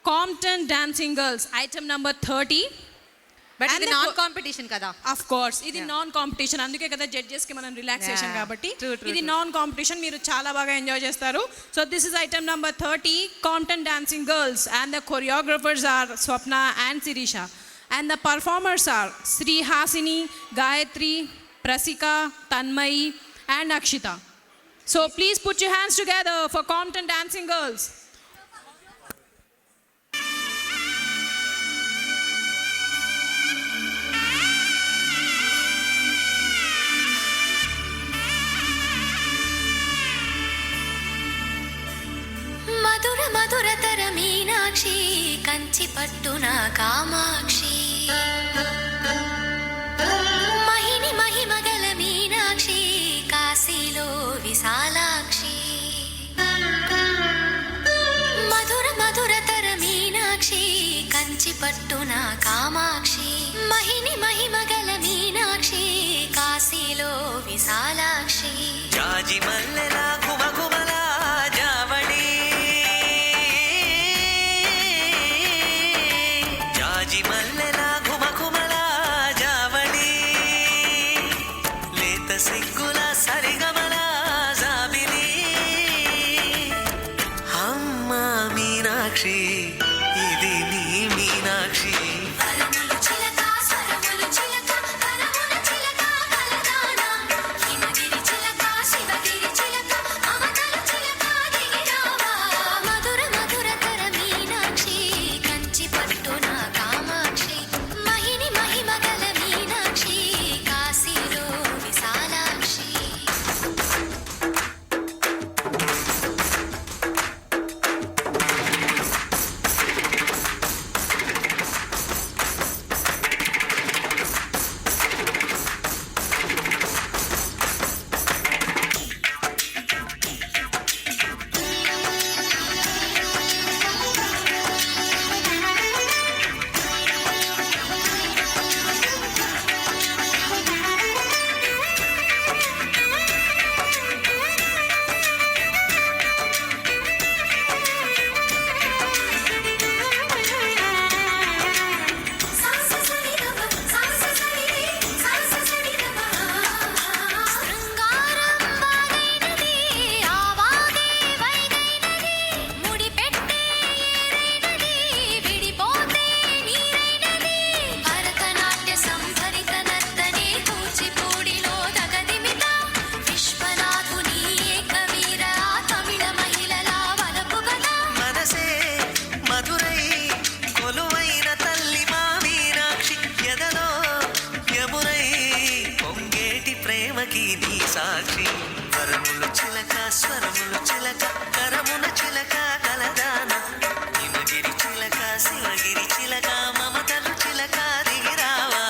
Compton Dancing Girls, item number 30. But ఇది non competition కదా. Of course ఇది non competition, అందుకే కదా జడ్జెస్ కి మనం రిలాక్సేషన్ కాబట్టి ఇది నాన్ కాంపిటీషన్, మీరు చాలా బాగా ఎంజాయ్ చేస్తారు. So this is item number 30, Compton Dancing Girls, and the choreographers are Swapna and Sirisha, and the performers are Sri Hasini, Gayatri, Prasika, Tanmayi and Akshita. So please put your hands together for Compton Dancing Girls. మధుర మధురతర మీనాక్షి కంచి పట్టున కామాక్షి మహిని మహిమగల మీనాక్షి కాశీలో విశాలాక్షి మధుర మధురతర మీనాక్షి కంచి పట్టున కామాక్షి మహిని మహిమగల మీనాక్షి కాశీలో విశాలాక్షి జాజి మల్లెలా గుమగుమలా జావళి జాజి మల్లెలా గుమగుమలా జావళి లేత సిగ్గుల సరిగమల జాబిలి అమ్మ మీనాక్షి ఇది నీ మీనాక్షి సాక్షి వరములు చిలక స్వరములు చిలక కరమున చిలక కలదాన హిమగిరి చిలక శివగిరి చిలక మమతలు చిలక దిగిరావా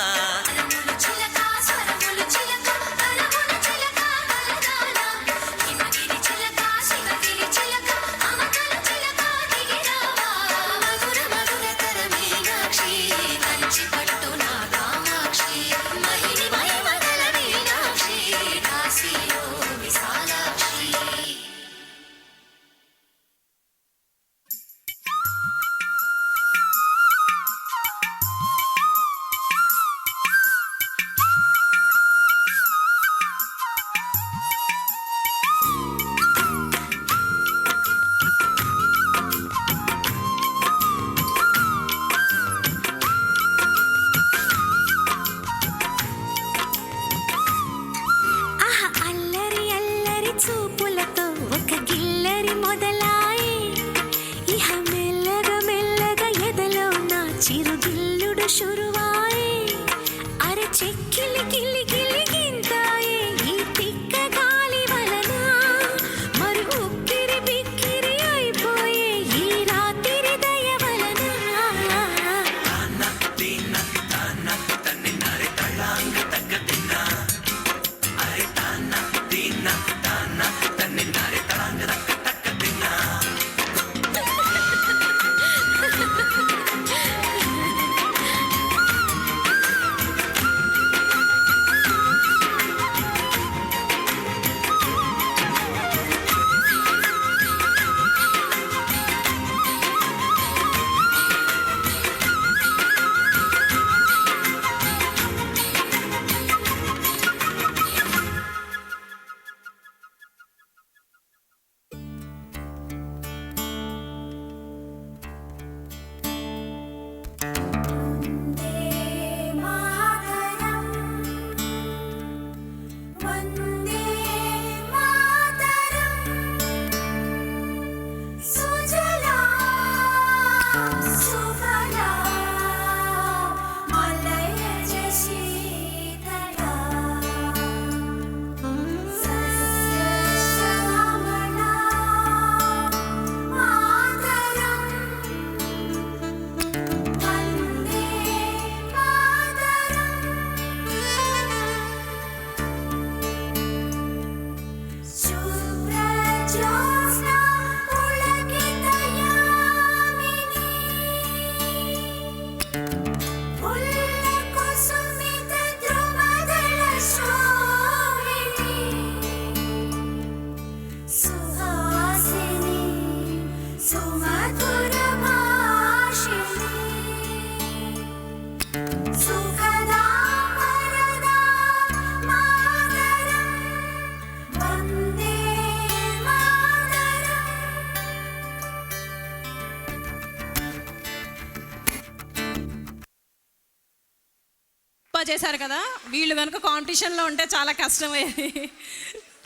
బాగా చేశారు కదా, వీళ్ళు కనుక కాంపిటీషన్లో ఉంటే చాలా కష్టమయ్యేది.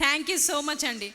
థ్యాంక్ యూ సో మచ్ అండి.